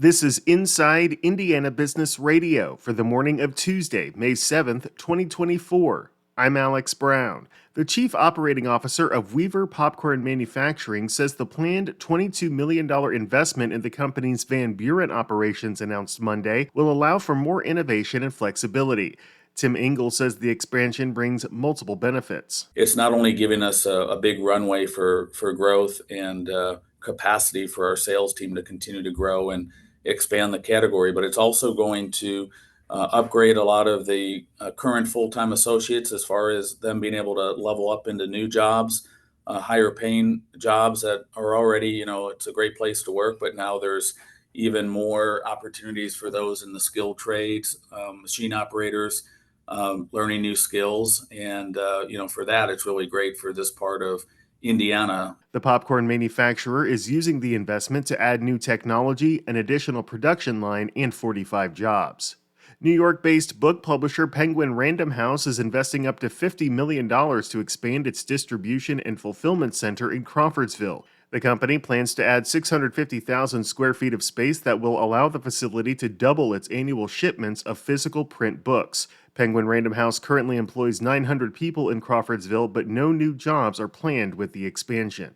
This is Inside Indiana Business Radio for the morning of Tuesday, May 7th, 2024. I'm Alex Brown. The Chief Operating Officer of Weaver Popcorn Manufacturing says the planned $22 million investment in the company's Van Buren operations announced Monday will allow for more innovation and flexibility. Tim Engel says the expansion brings multiple benefits. It's not only giving us a big runway for growth and capacity for our sales team to continue to grow and expand the category, but it's also going to upgrade a lot of the current full-time associates as far as them being able to level up into new jobs, higher paying jobs that are already, it's a great place to work, but now there's even more opportunities for those in the skilled trades, machine operators, learning new skills. And, for that, it's really great for this part of Indiana. The popcorn manufacturer is using the investment to add new technology, an additional production line, and 45 jobs. New York-based book publisher Penguin Random House is investing up to $50 million to expand its distribution and fulfillment center in Crawfordsville. The company plans to add 650,000 square feet of space that will allow the facility to double its annual shipments of physical print books. Penguin Random House currently employs 900 people in Crawfordsville, but no new jobs are planned with the expansion.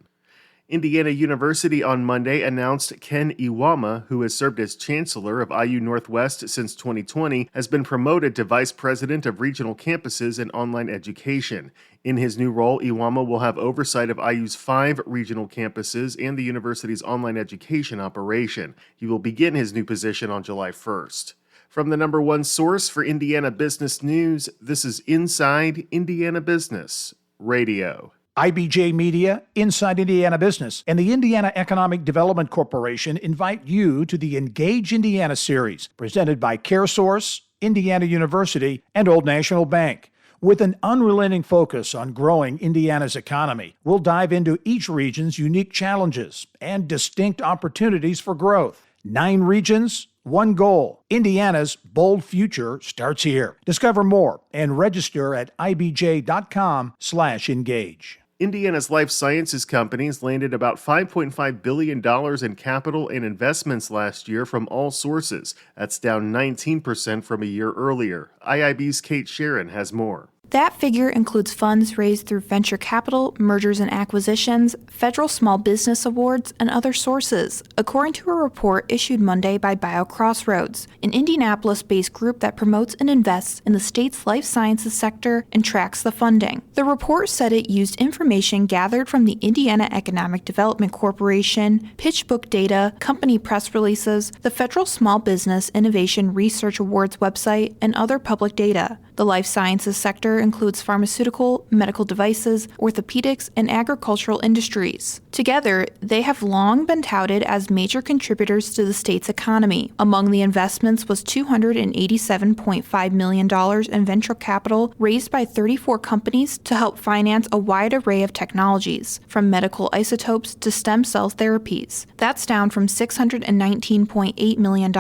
Indiana University on Monday announced Ken Iwama, who has served as chancellor of IU Northwest since 2020, has been promoted to vice president of regional campuses and online education. In his new role, Iwama will have oversight of IU's 5 regional campuses and the university's online education operation. He will begin his new position on July 1st. From the number one source for Indiana business news, this is Inside Indiana Business Radio. IBJ Media, Inside Indiana Business, and the Indiana Economic Development Corporation invite you to the Engage Indiana series, presented by CareSource, Indiana University, and Old National Bank. With an unrelenting focus on growing Indiana's economy, we'll dive into each region's unique challenges and distinct opportunities for growth. 9 regions, 1 goal. Indiana's bold future starts here. Discover more and register at ibj.com/engage. Indiana's life sciences companies landed about $5.5 billion in capital and investments last year from all sources. That's down 19% from a year earlier. IIB's Kate Sharon has more. That figure includes funds raised through venture capital, mergers and acquisitions, federal small business awards, and other sources, according to a report issued Monday by BioCrossroads, an Indianapolis-based group that promotes and invests in the state's life sciences sector and tracks the funding. The report said it used information gathered from the Indiana Economic Development Corporation, PitchBook data, company press releases, the Federal Small Business Innovation Research Awards website, and other public data. The life sciences sector includes pharmaceutical, medical devices, orthopedics, and agricultural industries. Together, they have long been touted as major contributors to the state's economy. Among the investments was $287.5 million in venture capital raised by 34 companies to help finance a wide array of technologies, from medical isotopes to stem cell therapies. That's down from $619.8 million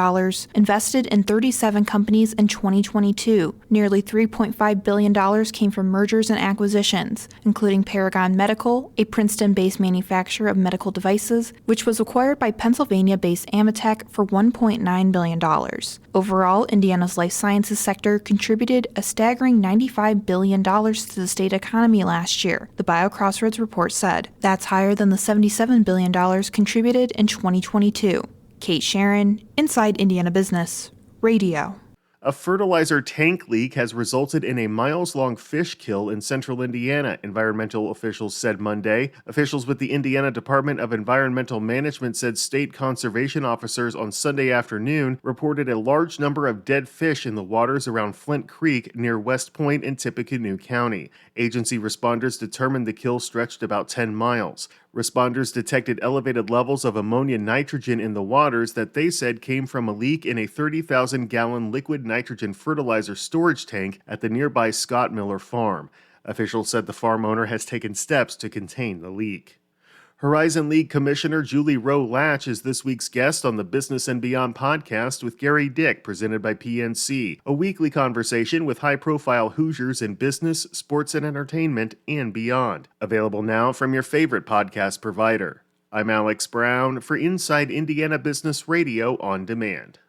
invested in 37 companies in 2022. Nearly $3.5 billion came from mergers and acquisitions, including Paragon Medical, a Princeton-based manufacturer of medical devices, which was acquired by Pennsylvania-based Amatec for $1.9 billion. Overall, Indiana's life sciences sector contributed a staggering $95 billion to the state economy last year, the BioCrossroads report said. That's higher than the $77 billion contributed in 2022. Kate Sharon, Inside Indiana Business, Radio. A fertilizer tank leak has resulted in a miles-long fish kill in central Indiana, environmental officials said Monday. Officials with the Indiana Department of Environmental Management said state conservation officers on Sunday afternoon reported a large number of dead fish in the waters around Flint Creek near West Point in Tippecanoe County. Agency responders determined the kill stretched about 10 miles. Responders detected elevated levels of ammonia nitrogen in the waters that they said came from a leak in a 30,000-gallon liquid nitrogen fertilizer storage tank at the nearby Scott Miller farm. Officials said the farm owner has taken steps to contain the leak. Horizon League Commissioner Julie Rowe Latch is this week's guest on the Business and Beyond podcast with Gary Dick, presented by PNC, a weekly conversation with high-profile Hoosiers in business, sports and entertainment, and beyond. Available now from your favorite podcast provider. I'm Alex Brown for Inside Indiana Business Radio on Demand.